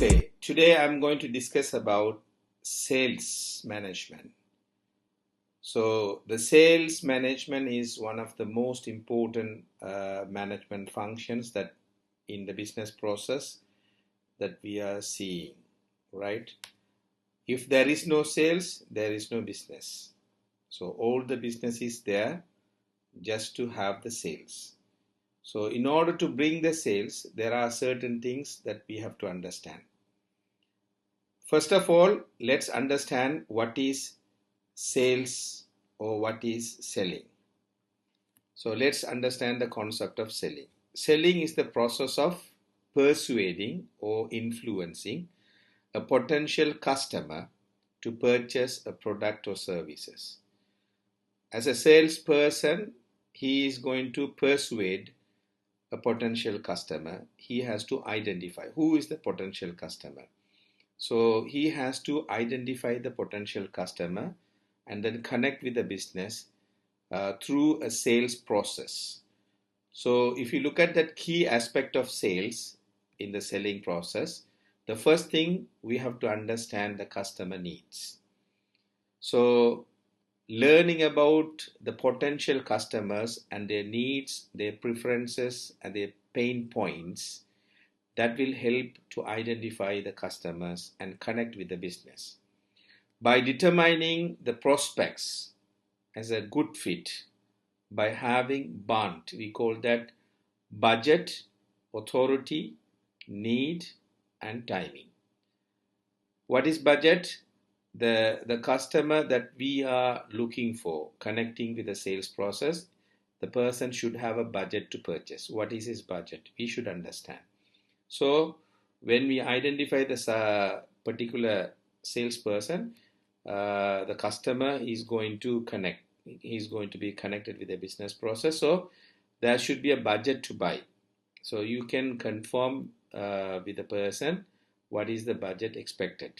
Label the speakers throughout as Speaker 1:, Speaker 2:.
Speaker 1: Okay, today I'm going to discuss about sales management. So, the sales management is one of the most important management functions that in the business process that we are seeing, right? If there is no sales, there is no business. So, all the business is there just to have the sales. So, in order to bring the sales, there are certain things that we have to understand. First of all, let's understand what is sales or what is selling. So let's understand the concept of selling. Selling is the process of persuading or influencing a potential customer to purchase a product or services. As a salesperson, he is going to persuade a potential customer. He has to identify who is the potential customer. So he has to identify the potential customer and then connect with the business through a sales process. So if you look at that key aspect of sales in the selling process, the first thing we have to understand the customer needs. So learning about the potential customers and their needs, their preferences, and their pain points, that will help to identify the customers and connect with the business. By determining the prospects as a good fit, by having BANT, we call that budget, authority, need, and timing. What is budget? The customer that we are looking for, connecting with the sales process, the person should have a budget to purchase. What is his budget? We should understand. So when we identify this particular salesperson, the customer is going to connect. He's going to be connected with the business process. So there should be a budget to buy. So you can confirm with the person what is the budget expected.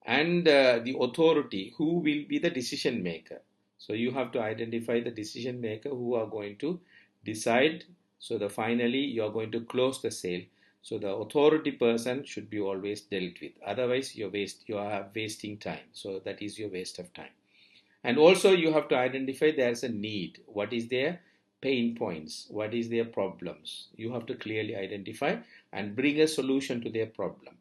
Speaker 1: And the authority, who will be the decision maker. So you have to identify the decision maker who are going to decide. So finally you are going to close the sale. So the authority person should be always dealt with. Otherwise, you are wasting time. So that is your waste of time. And also you have to identify there's a need. What is their pain points? What is their problems? You have to clearly identify and bring a solution to their problem.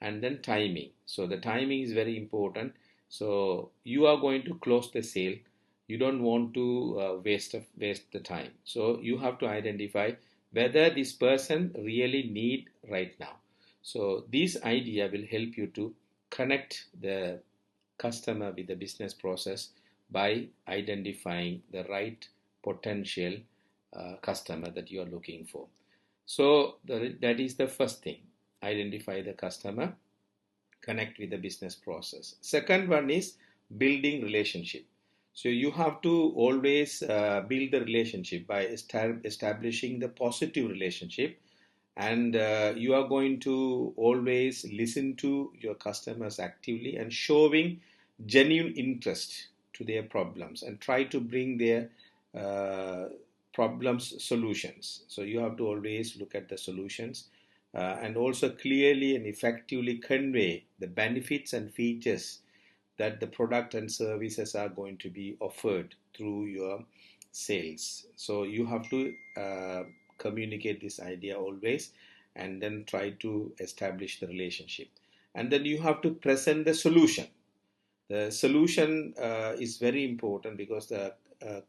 Speaker 1: And then timing. So the timing is very important. So you are going to close the sale. You don't want to waste the time. So you have to identify whether this person really need right now. So this idea will help you to connect the customer with the business process by identifying the right potential customer that you are looking for. So that is the first thing. Identify the customer, connect with the business process. Second one is building relationship. So you have to always build the relationship by establishing the positive relationship, and you are going to always listen to your customers actively and showing genuine interest to their problems and try to bring their problems solutions. So you have to always look at the solutions and also clearly and effectively convey the benefits and features that the product and services are going to be offered through your sales. So you have to communicate this idea always and then try to establish the relationship. And then you have to present the solution. The solution is very important because the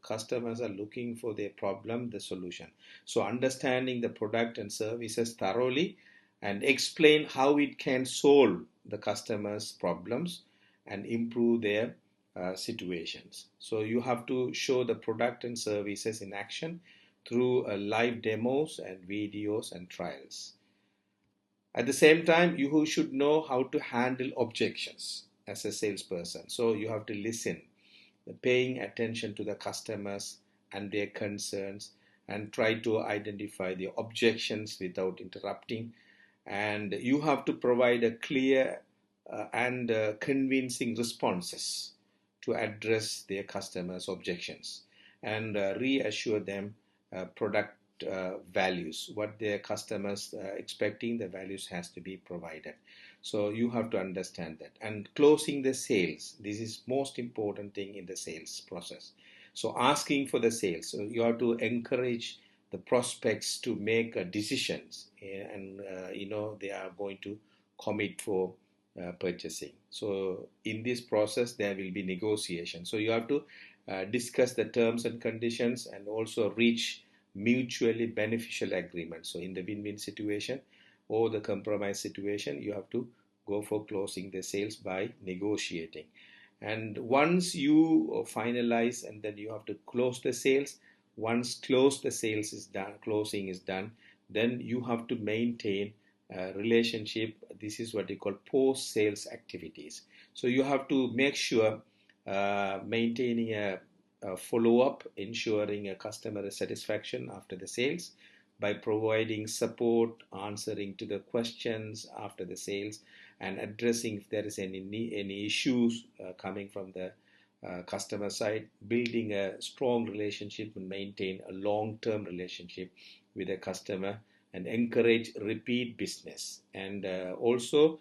Speaker 1: customers are looking for their problem, the solution. So understanding the product and services thoroughly and explain how it can solve the customer's problems and improve their situations. So you have to show the product and services in action through live demos and videos and trials. At the same time, you should know how to handle objections as a salesperson. So you have to listen, paying attention to the customers and their concerns, and try to identify the objections without interrupting. And you have to provide a clear and convincing responses to address their customers' objections and reassure them product values, what their customers expecting, the values has to be provided. So you have to understand that. And closing the sales, this is most important thing in the sales process. So asking for the sales, so you have to encourage the prospects to make decisions, and they are going to commit for purchasing. So in this process there will be negotiation, so you have to discuss the terms and conditions and also reach mutually beneficial agreement. So in the win-win situation or the compromise situation, you have to go for closing the sales by negotiating. And once you finalize, and then you have to close the sales. Once the sales is done, closing is done, then you have to maintain a relationship. This is what you call post sales activities. So you have to make sure maintaining a follow-up, ensuring a customer satisfaction after the sales by providing support, answering to the questions after the sales, and addressing if there is any issues coming from the customer side, building a strong relationship and maintain a long-term relationship with a customer, and encourage repeat business, and also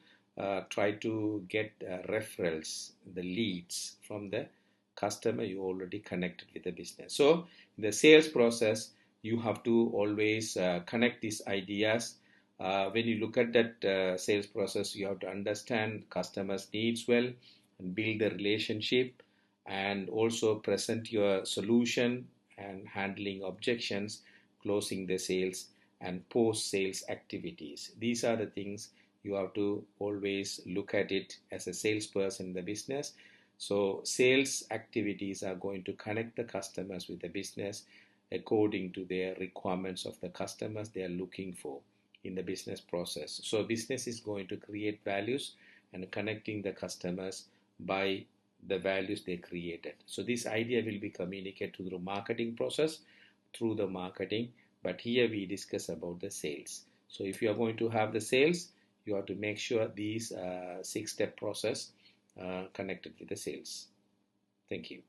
Speaker 1: try to get referrals, the leads from the customer you already connected with the business. So in the sales process, you have to always connect these ideas. When you look at that sales process, you have to understand customers' needs well and build the relationship, and also present your solution and handling objections, closing the sales, and post sales activities. These are the things you have to always look at it as a salesperson in the business. So sales activities are going to connect the customers with the business according to their requirements of the customers they are looking for in the business process. So business is going to create values and connecting the customers by the values they created. So this idea will be communicated through the marketing process, through the marketing, but here we discuss about the sales. So if you are going to have the sales, you have to make sure these 6-step process connected with the sales. Thank you.